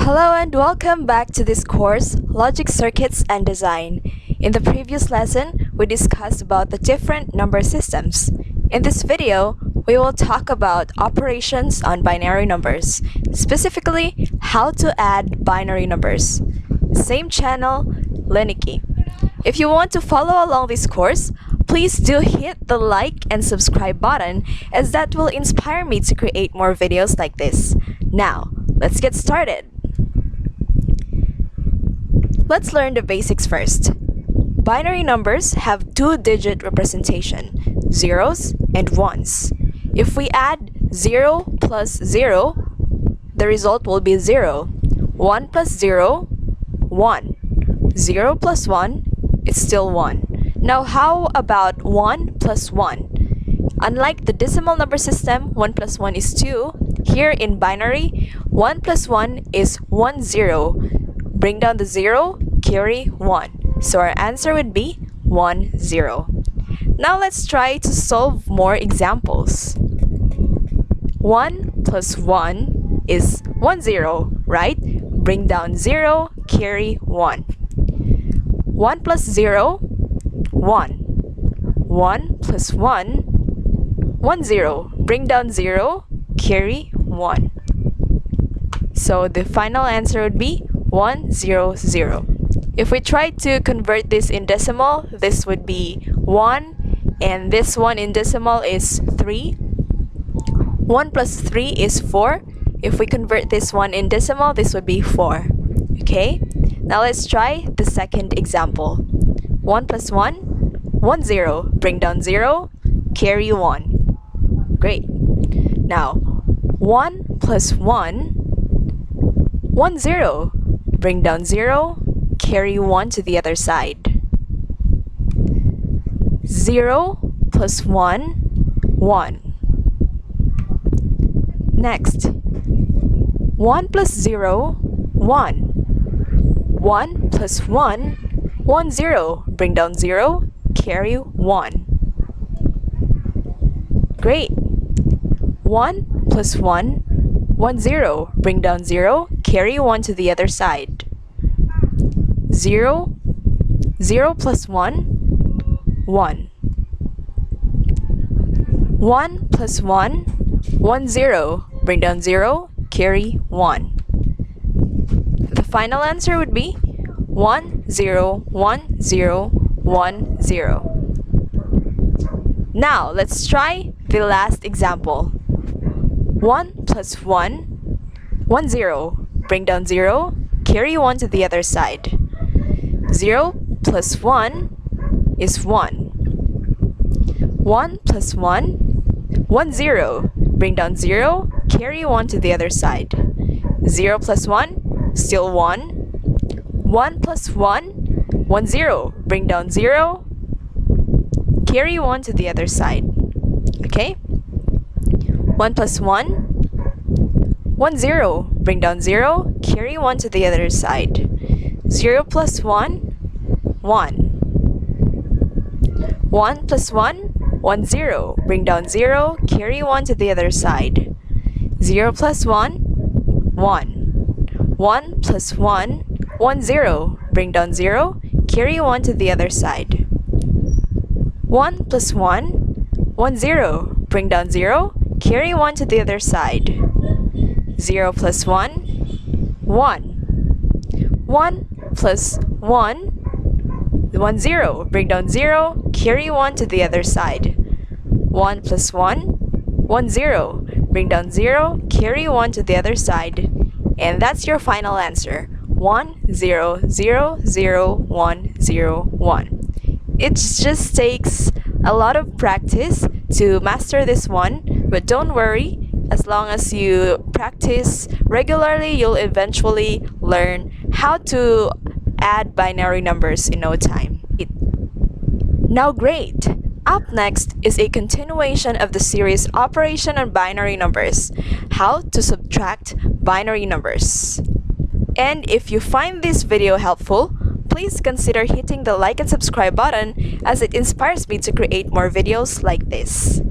Hello and welcome back to this course, Logic Circuits and Design. In the previous lesson, we discussed about the different number systems. In this video, we will talk about operations on binary numbers, specifically how to add binary numbers. Same channel, Nikki. If you want to follow along this course, please do hit the like and subscribe button, as that will inspire me to create more videos like this. Now, let's get started. Let's learn the basics first. Binary numbers have two-digit representation, zeros and ones. If we add 0 plus 0, the result will be 0. 1 plus 0, 1. 0 plus 1 is still 1. Now how about 1 plus 1? Unlike the decimal number system, 1 plus 1 is 2. Here in binary, 1 plus 1 is 1 0. Bring down the 0, carry 1. So our answer would be 1 0. Now let's try to solve more examples. 1 plus 1 is 1 0, right? Bring down 0, carry 1. 1 plus 0, 1. 1 plus 1, 1 0. Bring down 0, carry 1. So the final answer would be 1 0 0. If we try to convert this in decimal, this would be 1, and this one in decimal is 3. 1 plus 3 is 4. If we convert this one in decimal, this would be 4. Okay? Now let's try the second example. 1 plus 1, 1 0. Bring down 0, carry 1. Great. Now, 1 plus 1, 1 0. Bring down 0, carry 1 to the other side. 0 plus 1, 1. Next, 1 plus 0, 1. 1 plus 1, 1 0. Bring down 0, carry 1. Great. 1 plus 1, 1 0. Bring down 0, carry 1 to the other side. 0, 0 plus 1, 1. 1 plus 1, 1 0. Bring down 0, carry 1. The final answer would be 1 0 1 0 1 0. Now let's try the last example. 1 plus 1, 1 0. Bring down 0, carry 1 to the other side. 0 plus 1 is 1. 1 plus 1, 1 0. Bring down 0, carry 1 to the other side. 0 plus 1, still 1. 1 plus 1, 1 0. Bring down 0, carry 1 to the other side. Okay? 1 plus 1, 1 0. Bring down 0, carry 1 to the other side. 0 plus 1, 1. 1 plus 1, 1 0. Bring down 0, carry 1 to the other side. 0 plus 1, 1. 1 plus 1, 1 0. Bring down 0, carry 1 to the other side. 1 plus 1, 1 0. Bring down 0, carry 1 to the other side. 0 plus 1, 1. 1 plus 1, 1 0. Bring down 0, carry 1 to the other side. 1 plus 1, 1 0. Bring down 0, carry 1 to the other side. And that's your final answer. 1 0 0 0 1 0 1. It just takes a lot of practice to master this one, but don't worry. As long as you practice regularly, you'll eventually learn how to add binary numbers in no time. Now great! Up next is a continuation of the series Operation on Binary Numbers, how to subtract binary numbers. And if you find this video helpful, please consider hitting the like and subscribe button, as it inspires me to create more videos like this.